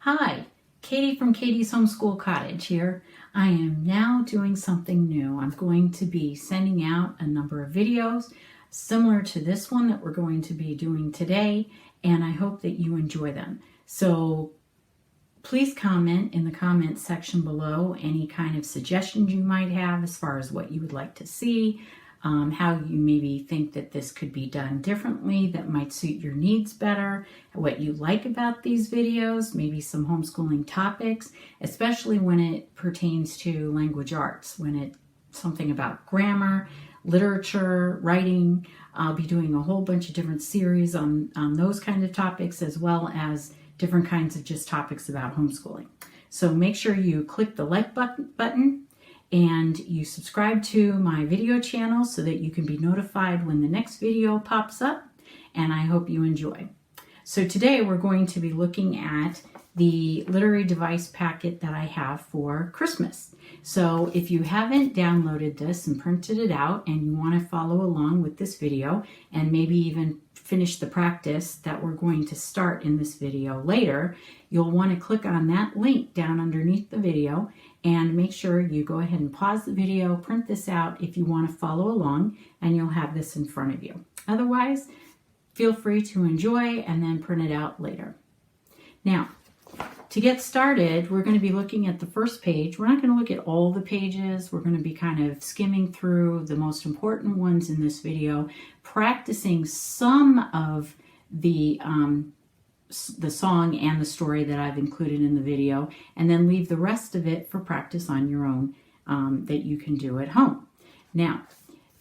Hi, Katie from Katie's Homeschool Cottage here. I am now doing something new. I'm going to be sending out a number of videos similar to this one that we're going to be doing today, and I hope that you enjoy them. So please comment in the comments section below any kind of suggestions you might have as far as what you would like to see, how you maybe think that this could be done differently that might suit your needs better, what you like about these videos, maybe some homeschooling topics, especially when it pertains to language arts, when it's something about grammar, literature, writing. I'll be doing a whole bunch of different series on those kind of topics, as well as different kinds of just topics about homeschooling. So make sure you click the like button and you subscribe to my video channel so that you can be notified when the next video pops up, and I hope you enjoy. So today we're going to be looking at the literary device packet that I have for Christmas. So if you haven't downloaded this and printed it out and you want to follow along with this video and maybe even finish the practice that we're going to start in this video later, you'll want to click on that link down underneath the video and make sure you go ahead and pause the video, print this out if you want to follow along, and you'll have this in front of you. Otherwise, feel free to enjoy and then print it out later. Now, to get started, we're going to be looking at the first page. We're not going to look at all the pages. We're going to be kind of skimming through the most important ones in this video, practicing some of the song and the story that I've included in the video, and then leave the rest of it for practice on your own that you can do at home. Now,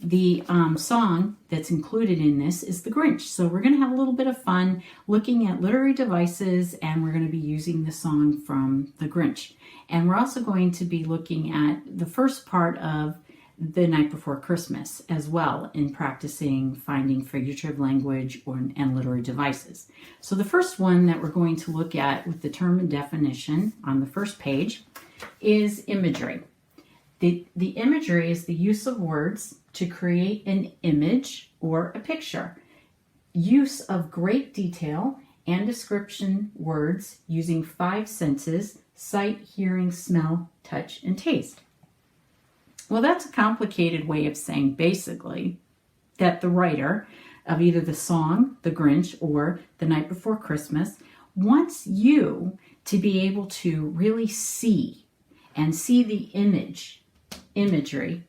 the song that's included in this is the Grinch. So we're going to have a little bit of fun looking at literary devices, and we're going to be using the song from the Grinch. And we're also going to be looking at the first part of The Night Before Christmas as well in practicing finding figurative language and literary devices. So the first one that we're going to look at with the term and definition on the first page is imagery. The imagery is the use of words to create an image or a picture. Use of great detail and description words using 5 senses: sight, hearing, smell, touch, and taste. Well, that's a complicated way of saying basically that the writer of either the song, The Grinch, or The Night Before Christmas wants you to be able to really see the imagery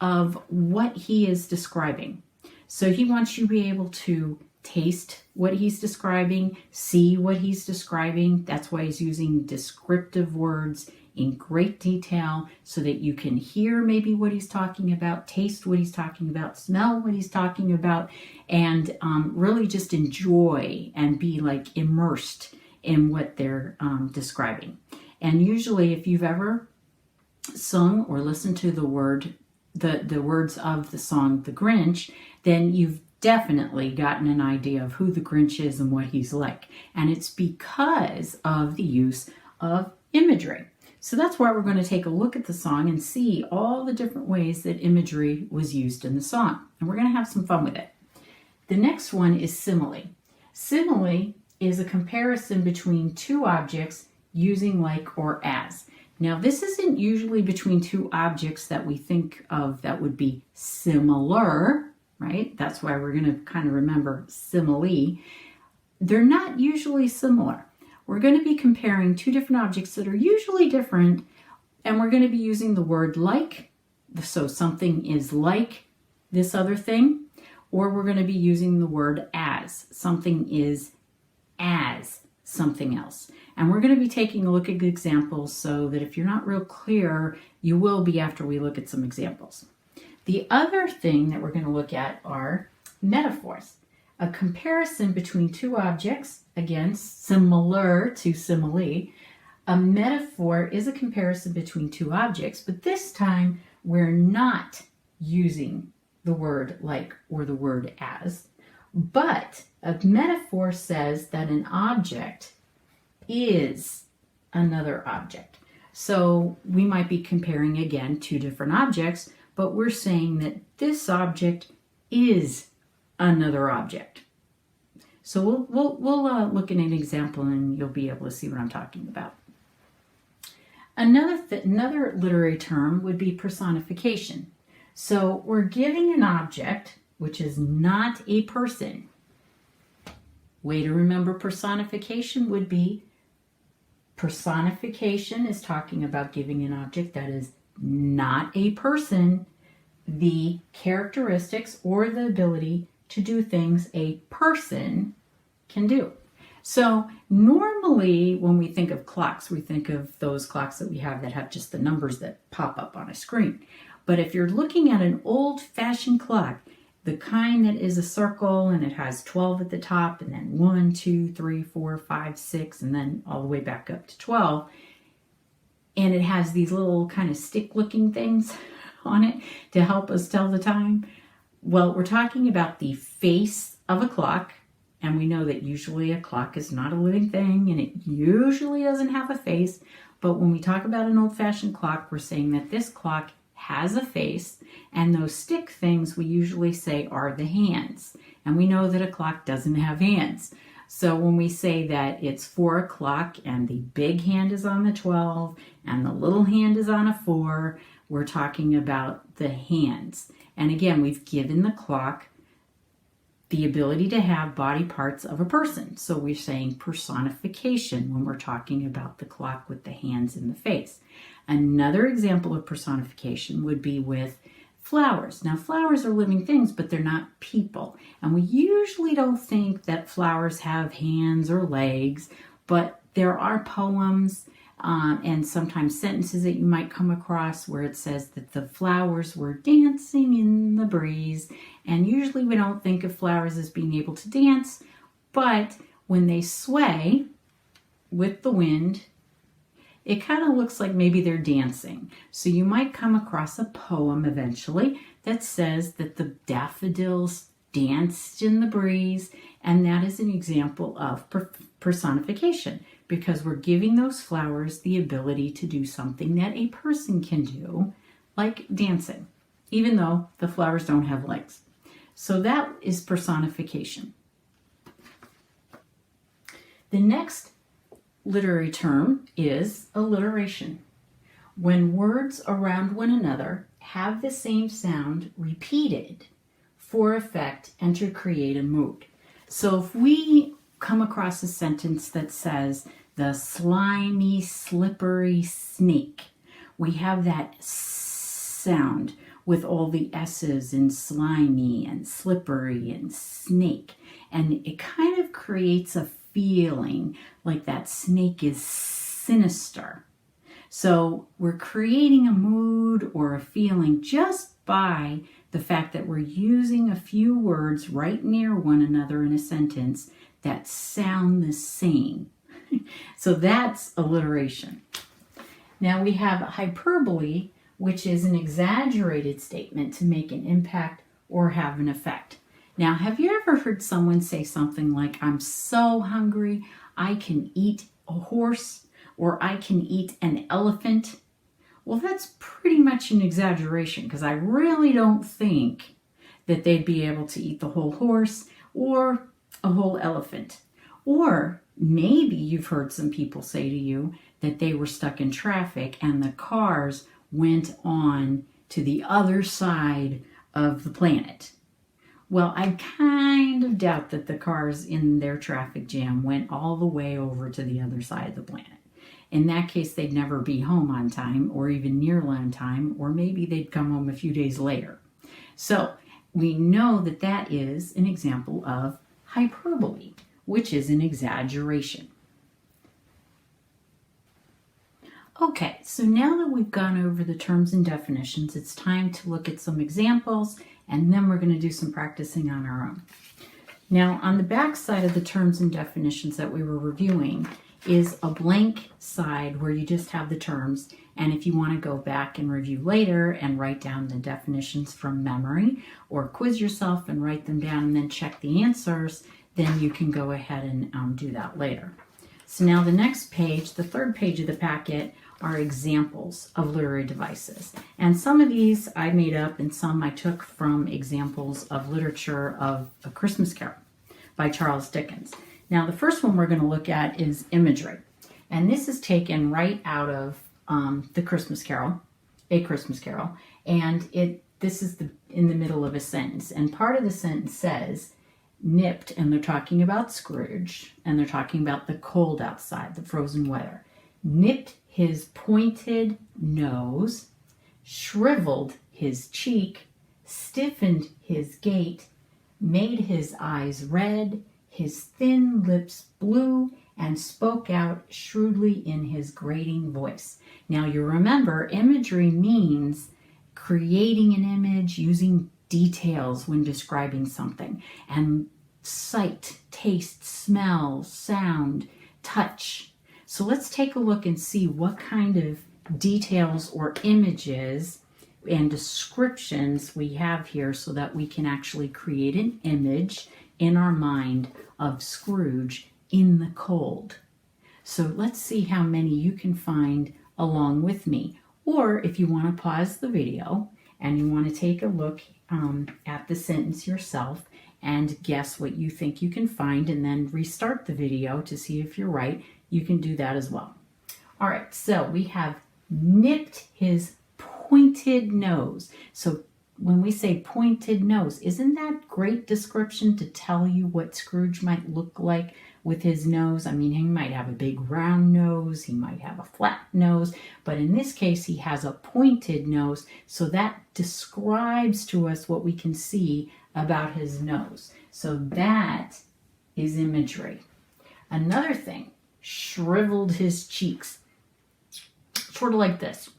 of what he is describing. So he wants you to be able to taste what he's describing, see what he's describing. That's why he's using descriptive words in great detail so that you can hear maybe what he's talking about, taste what he's talking about, smell what he's talking about, and really just enjoy and be like immersed in what they're describing. And usually if you've ever sung or listened to the words of the song The Grinch, then you've definitely gotten an idea of who the Grinch is and what he's like. And it's because of the use of imagery. So that's why we're going to take a look at the song and see all the different ways that imagery was used in the song. And we're going to have some fun with it. The next one is simile. Simile is a comparison between two objects using like or as. Now, this isn't usually between two objects that we think of that would be similar, right? That's why we're going to kind of remember simile. They're not usually similar. We're going to be comparing two different objects that are usually different, and we're going to be using the word like, so something is like this other thing, or we're going to be using the word as, something is as something else. And we're going to be taking a look at examples so that if you're not real clear, you will be after we look at some examples. The other thing that we're going to look at are metaphors. A comparison between two objects, again, similar to simile. A metaphor is a comparison between two objects, but this time we're not using the word like or the word as, but a metaphor says that an object is another object. So we might be comparing again two different objects, but we're saying that this object is another object. So we'll look at an example and you'll be able to see what I'm talking about. Another literary term would be personification. So we're giving an object, which is not a person. Way to remember personification would be personification is talking about giving an object that is not a person the characteristics or the ability to do things a person can do. So normally when we think of clocks, we think of those clocks that we have that have just the numbers that pop up on a screen. But if you're looking at an old-fashioned clock, the kind that is a circle and it has 12 at the top and then 1, 2, 3, 4, 5, 6, and then all the way back up to 12, and it has these little kind of stick-looking things on it to help us tell the time. Well, we're talking about the face of a clock, and we know that usually a clock is not a living thing and it usually doesn't have a face, but when we talk about an old-fashioned clock, we're saying that this clock has a face, and those stick things we usually say are the hands, and we know that a clock doesn't have hands. So when we say that it's 4 o'clock and the big hand is on the 12 and the little hand is on a 4, we're talking about the hands. And again, we've given the clock the ability to have body parts of a person. So we're saying personification when we're talking about the clock with the hands and the face. Another example of personification would be with flowers. Now, flowers are living things, but they're not people. And we usually don't think that flowers have hands or legs, but there are poems and sometimes sentences that you might come across where it says that the flowers were dancing in the breeze. And usually we don't think of flowers as being able to dance, but when they sway with the wind, it kind of looks like maybe they're dancing. So you might come across a poem eventually that says that the daffodils danced in the breeze, and that is an example of personification because we're giving those flowers the ability to do something that a person can do, like dancing, even though the flowers don't have legs. So that is personification. The next literary term is alliteration. When words around one another have the same sound repeated for effect and to create a mood. So if we come across a sentence that says, the slimy, slippery snake, we have that sound with all the S's in slimy and slippery and snake. And it kind of creates a feeling like that snake is sinister. So we're creating a mood or a feeling just by the fact that we're using a few words right near one another in a sentence that sound the same. So that's alliteration. Now we have hyperbole, which is an exaggerated statement to make an impact or have an effect. Now, have you ever heard someone say something like, I'm so hungry, I can eat a horse, or I can eat an elephant? Well, that's pretty much an exaggeration because I really don't think that they'd be able to eat the whole horse or a whole elephant. Or maybe you've heard some people say to you that they were stuck in traffic and the cars went on to the other side of the planet. Well, I kind of doubt that the cars in their traffic jam went all the way over to the other side of the planet. In that case, they'd never be home on time or even near on time, or maybe they'd come home a few days later. So we know that that is an example of hyperbole, which is an exaggeration. Okay, so now that we've gone over the terms and definitions, it's time to look at some examples, and then we're going to do some practicing on our own. Now, on the back side of the terms and definitions that we were reviewing is a blank side where you just have the terms, and if you want to go back and review later and write down the definitions from memory or quiz yourself and write them down and then check the answers, then you can go ahead and do that later. So now the next page, the third page of the packet, are examples of literary devices. And some of these I made up and some I took from examples of literature of A Christmas Carol by Charles Dickens. Now, the first one we're going to look at is Imagery. And this is taken right out of the Christmas Carol, A Christmas Carol. And this is in the middle of a sentence. And part of the sentence says, nipped, and they're talking about Scrooge, and they're talking about the cold outside, the frozen weather. Nipped his pointed nose, shriveled his cheek, stiffened his gait, made his eyes red, his thin lips blue, and spoke out shrewdly in his grating voice. Now you remember, imagery means creating an image using details when describing something. And sight, taste, smell, sound, touch. So let's take a look and see what kind of details or images and descriptions we have here so that we can actually create an image in our mind of Scrooge in the cold. So let's see how many you can find along with me. Or if you want to pause the video and you want to take a look at the sentence yourself and guess what you think you can find and then restart the video to see if you're right, you can do that as well. All right, so we have nipped his pointed nose. So when we say pointed nose, isn't that great description to tell you what Scrooge might look like with his nose? I mean, he might have a big round nose, he might have a flat nose, but in this case, he has a pointed nose, so that describes to us what we can see about his nose. So that is imagery. Another thing, shriveled his cheeks. Sort of like this.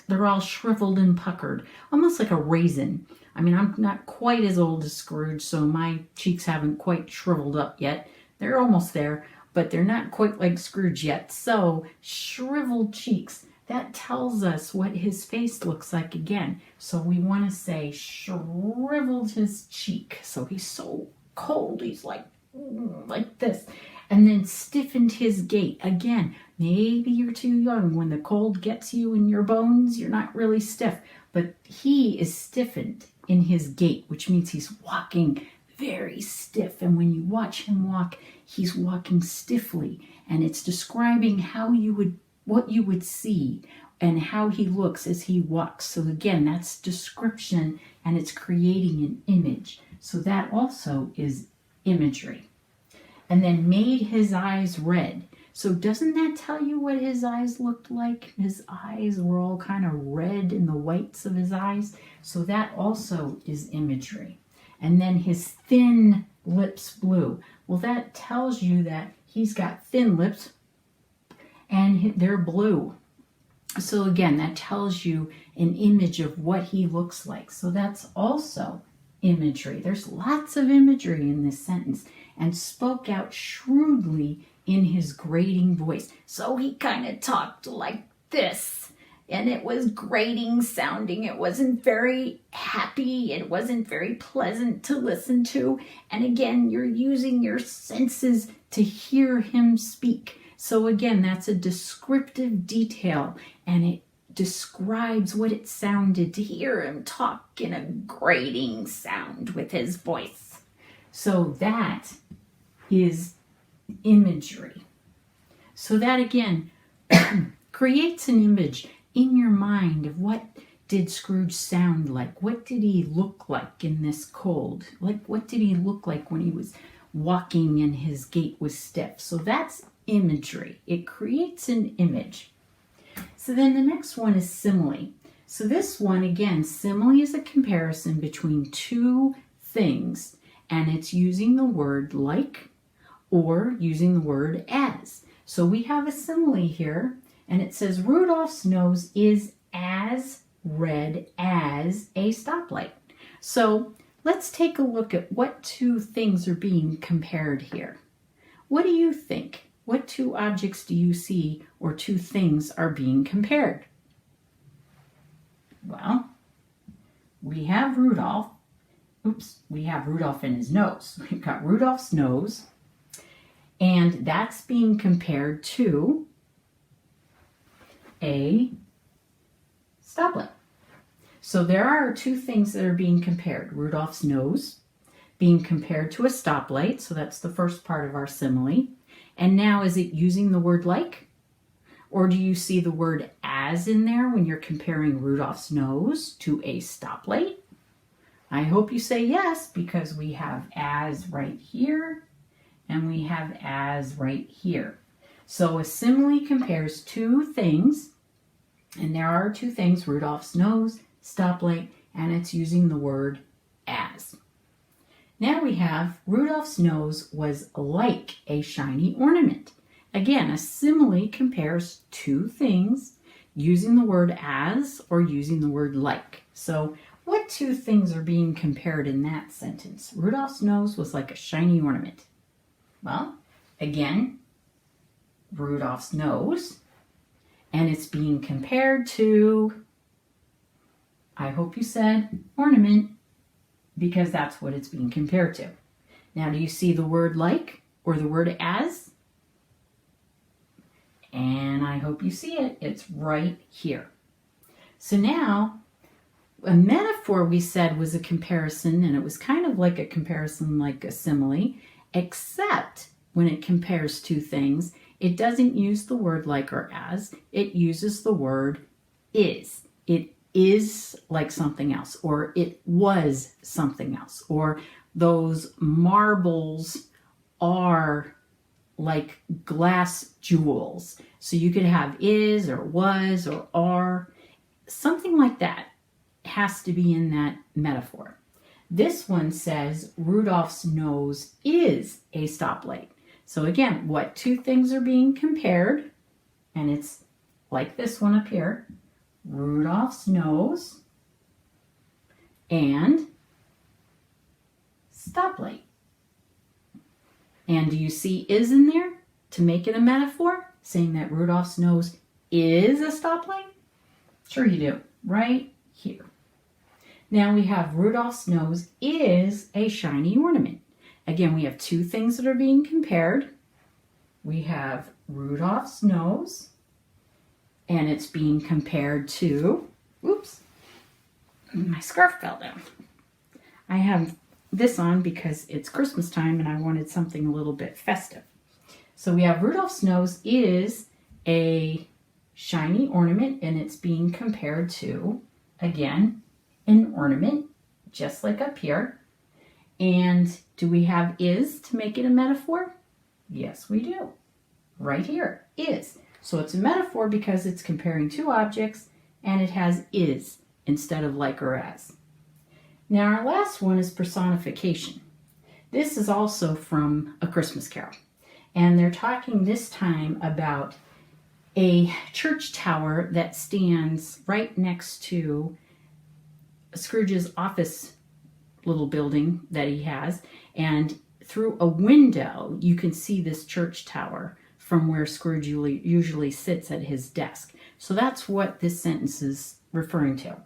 They're all shriveled and puckered, almost like a raisin. I mean, I'm not quite as old as Scrooge, so my cheeks haven't quite shriveled up yet. They're almost there, but they're not quite like Scrooge yet. So, shriveled cheeks, that tells us what his face looks like again. So we want to say shriveled his cheek. So he's so cold, he's like this. And then stiffened his gait. Again, maybe you're too young. When the cold gets you in your bones, you're not really stiff. But he is stiffened in his gait, which means he's walking very stiff. And when you watch him walk, he's walking stiffly. And it's describing what you would see and how he looks as he walks. So again, that's description and it's creating an image. So that also is imagery. And then made his eyes red. So doesn't that tell you what his eyes looked like? His eyes were all kind of red in the whites of his eyes. So that also is imagery. And then his thin lips blue. Well, that tells you that he's got thin lips and they're blue. So again, that tells you an image of what he looks like. So that's also imagery. There's lots of imagery in this sentence. And spoke out shrewdly in his grating voice. So he kind of talked like this. And it was grating sounding. It wasn't very happy. It wasn't very pleasant to listen to. And again, you're using your senses to hear him speak. So again, that's a descriptive detail. And it describes what it sounded to hear him talk in a grating sound with his voice. So that is imagery. So that again creates an image in your mind of what did Scrooge sound like? What did he look like in this cold? Like what did he look like when he was walking and his gait was stiff? So that's imagery. It creates an image. So then the next one is simile. So this one, again, simile is a comparison between two things, and it's using the word like or using the word as. So we have a simile here, and it says Rudolph's nose is as red as a stoplight. So let's take a look at what two things are being compared here. What do you think? What two objects do you see or two things are being compared? Well, we have Rudolph. We have Rudolph in his nose. We've got Rudolph's nose, and that's being compared to a stoplight. So there are two things that are being compared. Rudolph's nose being compared to a stoplight. So that's the first part of our simile. And now, is it using the word like? Or do you see the word as in there when you're comparing Rudolph's nose to a stoplight? I hope you say yes, because we have as right here and we have as right here. So a simile compares two things, and there are two things, Rudolph's nose, stoplight, and it's using the word as. Now we have Rudolph's nose was like a shiny ornament. Again, a simile compares two things using the word as or using the word like. So what two things are being compared in that sentence? Rudolph's nose was like a shiny ornament. Well, again, Rudolph's nose, and it's being compared to, I hope you said ornament, because that's what it's being compared to. Now, do you see the word like or the word as? And I hope you see it. It's right here. So now, a metaphor we said was a comparison, and it was kind of like a comparison like a simile, except when it compares two things, it doesn't use the word like or as, it uses the word is. It is like something else, or it was something else, or those marbles are like glass jewels. So you could have is or was or are, something like that has to be in that metaphor. This one says Rudolph's nose is a stoplight. So again, what two things are being compared? And it's like this one up here, Rudolph's nose and stoplight. And do you see is in there to make it a metaphor, saying that Rudolph's nose is a stoplight? Sure you do, right here. Now we have Rudolph's nose is a shiny ornament. Again, we have two things that are being compared. We have Rudolph's nose, and it's being compared to, oops, my scarf fell down. I have this on because it's Christmas time and I wanted something a little bit festive. So we have Rudolph's nose is a shiny ornament, and it's being compared to, again, an ornament, just like up here. And do we have is to make it a metaphor? Yes, we do. Right here, is. So it's a metaphor because it's comparing two objects, and it has is instead of like or as. Now our last one is personification. This is also from A Christmas Carol. And they're talking this time about a church tower that stands right next to Scrooge's office little building that he has. And through a window, you can see this church tower from where Scrooge usually sits at his desk. So that's what this sentence is referring to.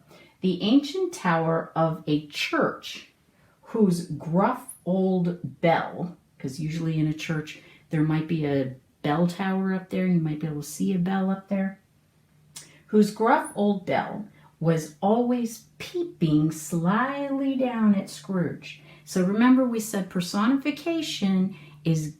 The ancient tower of a church whose gruff old bell, because usually in a church there might be a bell tower up there, you might be able to see a bell up there, whose gruff old bell was always peeping slyly down at Scrooge. So remember we said personification is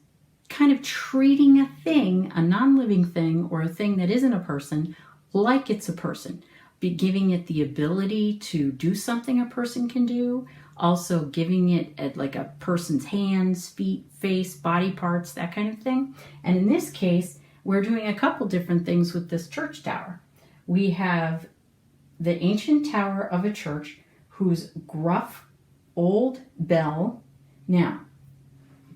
kind of treating a thing, a non-living thing, or a thing that isn't a person, like it's a person. Be giving it the ability to do something a person can do, also giving it at like a person's hands, feet, face, body parts, that kind of thing. And in this case, we're doing a couple different things with this church tower. We have the ancient tower of a church whose gruff old bell. Now,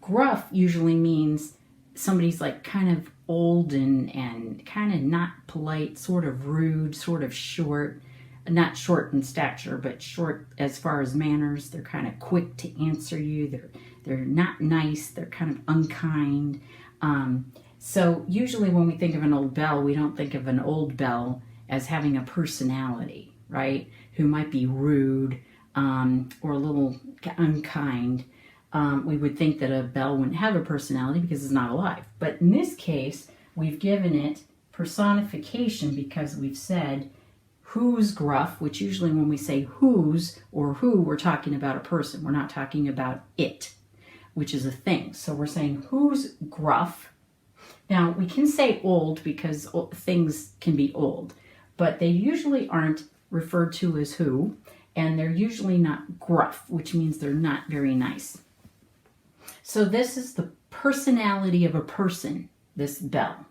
gruff usually means somebody's like kind of old and kind of not polite, sort of rude, sort of short, not short in stature, but short as far as manners. They're kind of quick to answer you. They're not nice. They're kind of unkind. So usually when we think of an old bell, we don't think of an old bell as having a personality, right? Who might be rude or a little unkind. We would think that a bell wouldn't have a personality because it's not alive. But in this case, we've given it personification because we've said who's gruff, which usually when we say whose or who, we're talking about a person. We're not talking about it, which is a thing. So we're saying who's gruff. Now, we can say old because things can be old, but they usually aren't referred to as who, and they're usually not gruff, which means they're not very nice. So this is the personality of a person, this bell.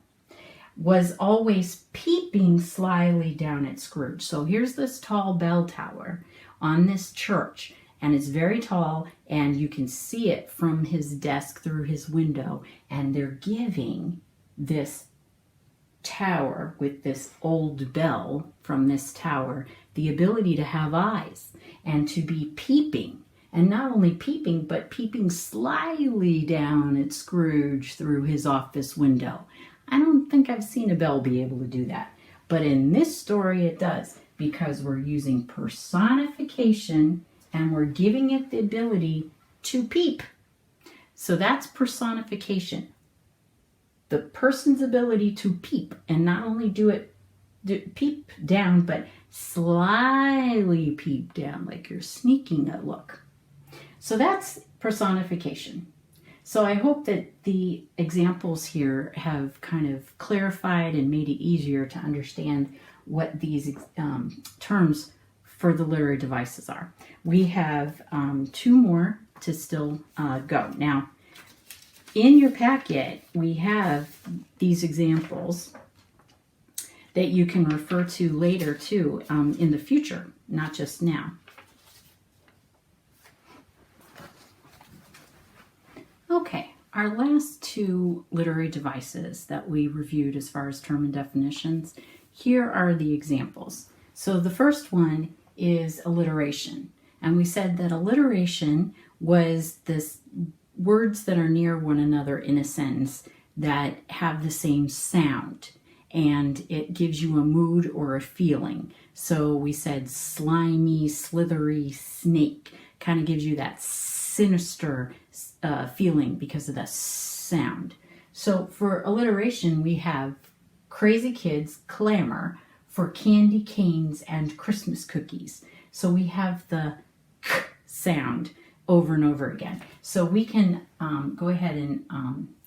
Was always peeping slyly down at Scrooge. So here's this tall bell tower on this church, and it's very tall, and you can see it from his desk through his window, and they're giving this tower with this old bell from this tower the ability to have eyes and to be peeping, and not only peeping, but peeping slyly down at Scrooge through his office window. I don't think I've seen a bell be able to do that. But in this story it does, because we're using personification and we're giving it the ability to peep. So that's personification. The person's ability to peep, and not only peep down, but slyly peep down, like you're sneaking a look. So that's personification. So I hope that the examples here have kind of clarified and made it easier to understand what these terms for the literary devices are. We have 2 more to still go. Now, in your packet, we have these examples that you can refer to later too, in the future, not just now. Okay, our last 2 literary devices that we reviewed as far as term and definitions, here are the examples. So the first one is alliteration. And we said that alliteration was this words that are near one another in a sentence that have the same sound. And it gives you a mood or a feeling. So we said slimy, slithery, snake. Kind of gives you that sinister feeling because of the sound. So for alliteration, we have crazy kids clamor for candy canes and Christmas cookies. So we have the k sound over and over again. So we can go ahead and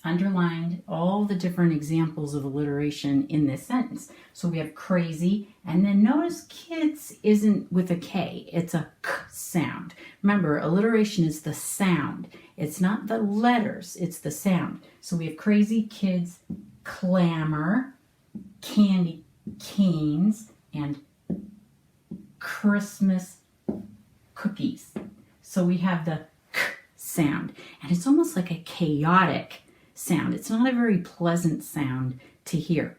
underline all the different examples of alliteration in this sentence. So we have crazy, and then notice kids isn't with a K, it's a k sound. Remember, alliteration is the sound. It's not the letters, it's the sound. So we have crazy kids clamor, candy canes, and Christmas cookies. So we have the k sound, and it's almost like a chaotic sound. It's not a very pleasant sound to hear,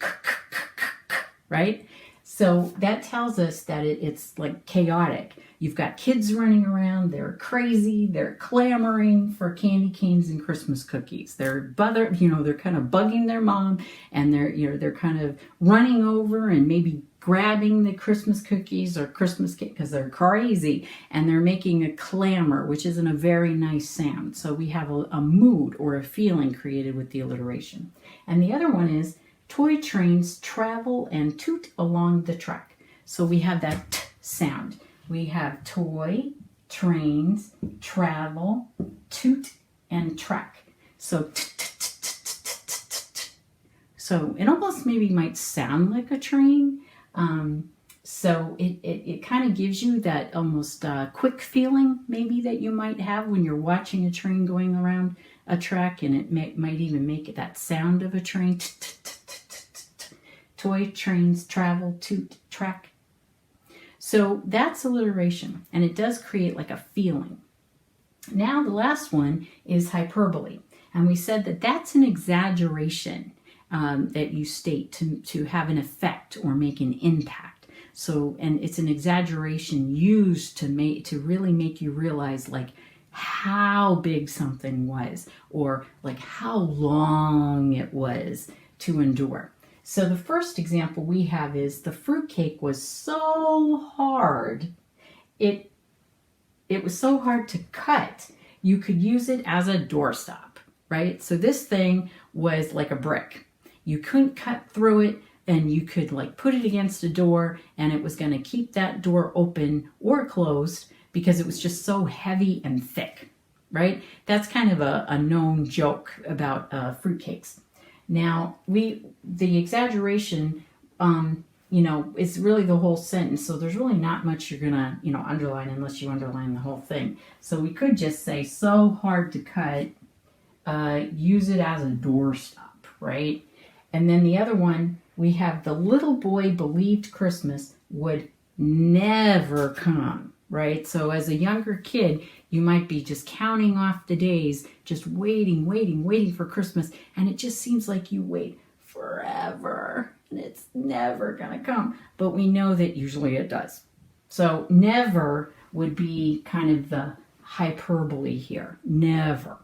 right? So that tells us that it's like chaotic. You've got kids running around, they're crazy, they're clamoring for candy canes and Christmas cookies. They're they're kind of bugging their mom, and they're kind of running over and maybe grabbing the Christmas cookies or Christmas cake because they're crazy, and they're making a clamor, which isn't a very nice sound. So we have a mood or a feeling created with the alliteration. And the other one is toy trains travel and toot along the track. So we have that t sound. We have toy, trains, travel, toot, and track. So so it almost maybe might sound like a train. So it kind of gives you that almost quick feeling maybe that you might have when you're watching a train going around a track, and it might even make it that sound of a train. Toy, trains, travel, toot, track. So that's alliteration, and it does create like a feeling. Now the last one is hyperbole, and we said that that's an exaggeration that you state to have an effect or make an impact. So, and it's an exaggeration used to really make you realize like how big something was, or like how long it was to endure. So the first example we have is the fruitcake was so hard, it was so hard to cut, you could use it as a doorstop, right? So this thing was like a brick. You couldn't cut through it, and you could like put it against a door and it was going to keep that door open or closed because it was just so heavy and thick, right? That's kind of a known joke about fruitcakes. Now, the exaggeration, is really the whole sentence. So there's really not much you're going to, underline unless you underline the whole thing. So we could just say, so hard to cut, use it as a doorstop, right? And then the other one, we have the little boy believed Christmas would never come, right? So as a younger kid, you might be just counting off the days, just waiting for Christmas. And it just seems like you wait forever and it's never going to come. But we know that usually it does. So never would be kind of the hyperbole here. Never.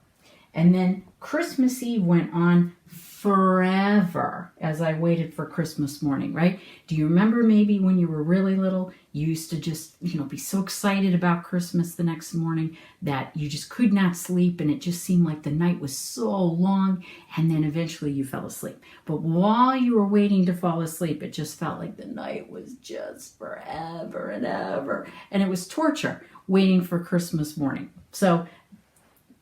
And then Christmas Eve went on forever as I waited for Christmas morning, right? Do you remember maybe when you were really little, you used to just, be so excited about Christmas the next morning that you just could not sleep and it just seemed like the night was so long and then eventually you fell asleep. But while you were waiting to fall asleep, it just felt like the night was just forever and ever. And it was torture waiting for Christmas morning.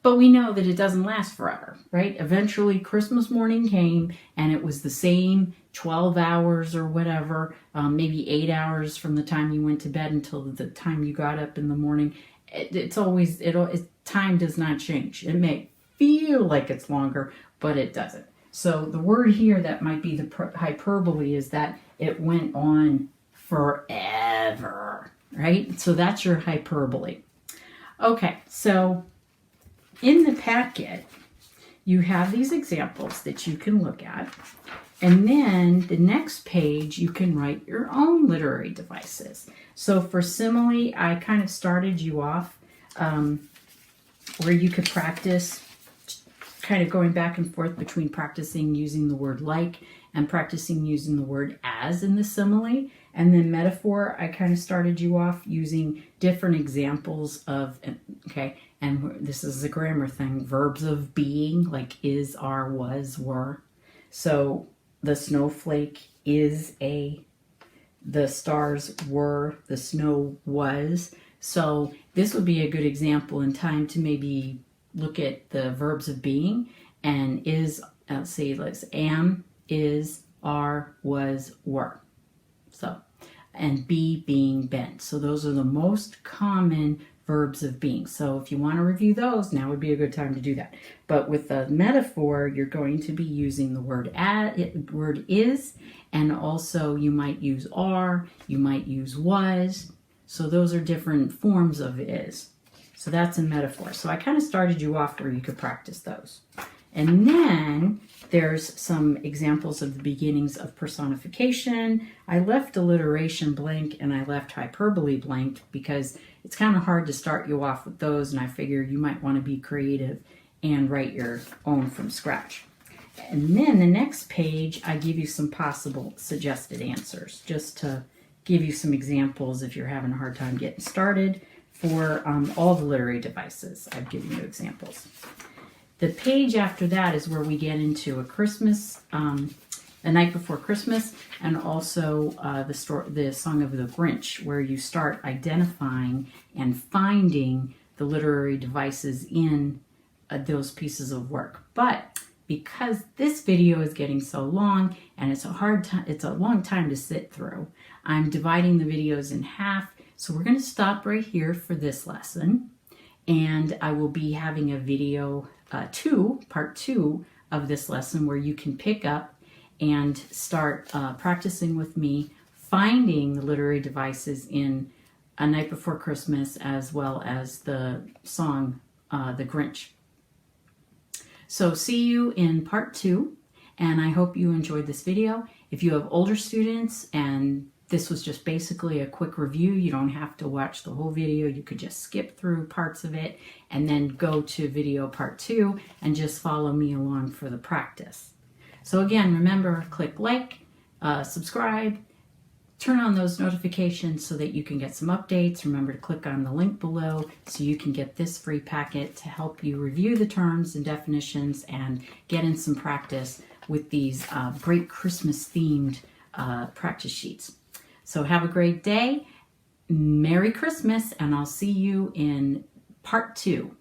But we know that it doesn't last forever, right? Eventually, Christmas morning came, and it was the same 12 hours or whatever, maybe 8 hours from the time you went to bed until the time you got up in the morning. Time does not change. It may feel like it's longer, but it doesn't. So the word here that might be the hyperbole is that it went on forever, right? So that's your hyperbole. Okay, so in the packet, you have these examples that you can look at. And then the next page, you can write your own literary devices. So for simile, I kind of started you off where you could practice kind of going back and forth between practicing using the word like and practicing using the word as in the simile. And then metaphor, I kind of started you off using different examples of, and this is a grammar thing, verbs of being, like is, are, was, were. So the snowflake is the stars were, the snow was. So this would be a good example in time to maybe look at the verbs of being and is, let's am, is, are, was, were. So, and be, being, been. So those are the most common verbs of being. So if you want to review those, now would be a good time to do that. But with the metaphor, you're going to be using the word is, and also you might use are, you might use was. So those are different forms of is. So that's a metaphor. So I kind of started you off where you could practice those. And then there's some examples of the beginnings of personification. I left alliteration blank and I left hyperbole blank because it's kind of hard to start you off with those, and I figure you might want to be creative and write your own from scratch. And then the next page, I give you some possible suggested answers just to give you some examples if you're having a hard time getting started. For all the literary devices, I've given you examples. The page after that is where we get into a Christmas, A Night Before Christmas, and also the Song of the Grinch, where you start identifying and finding the literary devices in those pieces of work. But because this video is getting so long and it's a long time to sit through, I'm dividing the videos in half. So we're going to stop right here for this lesson, and I will be having a video part two of this lesson where you can pick up and start practicing with me finding the literary devices in A Night Before Christmas as well as the song The Grinch. So see you in part two, and I hope you enjoyed this video. If you have older students and this was just basically a quick review, you don't have to watch the whole video. You could just skip through parts of it and then go to video part two and just follow me along for the practice. So again, remember, click like, subscribe, turn on those notifications so that you can get some updates. Remember to click on the link below so you can get this free packet to help you review the terms and definitions and get in some practice with these great Christmas themed practice sheets. So have a great day. Merry Christmas, and I'll see you in part 2.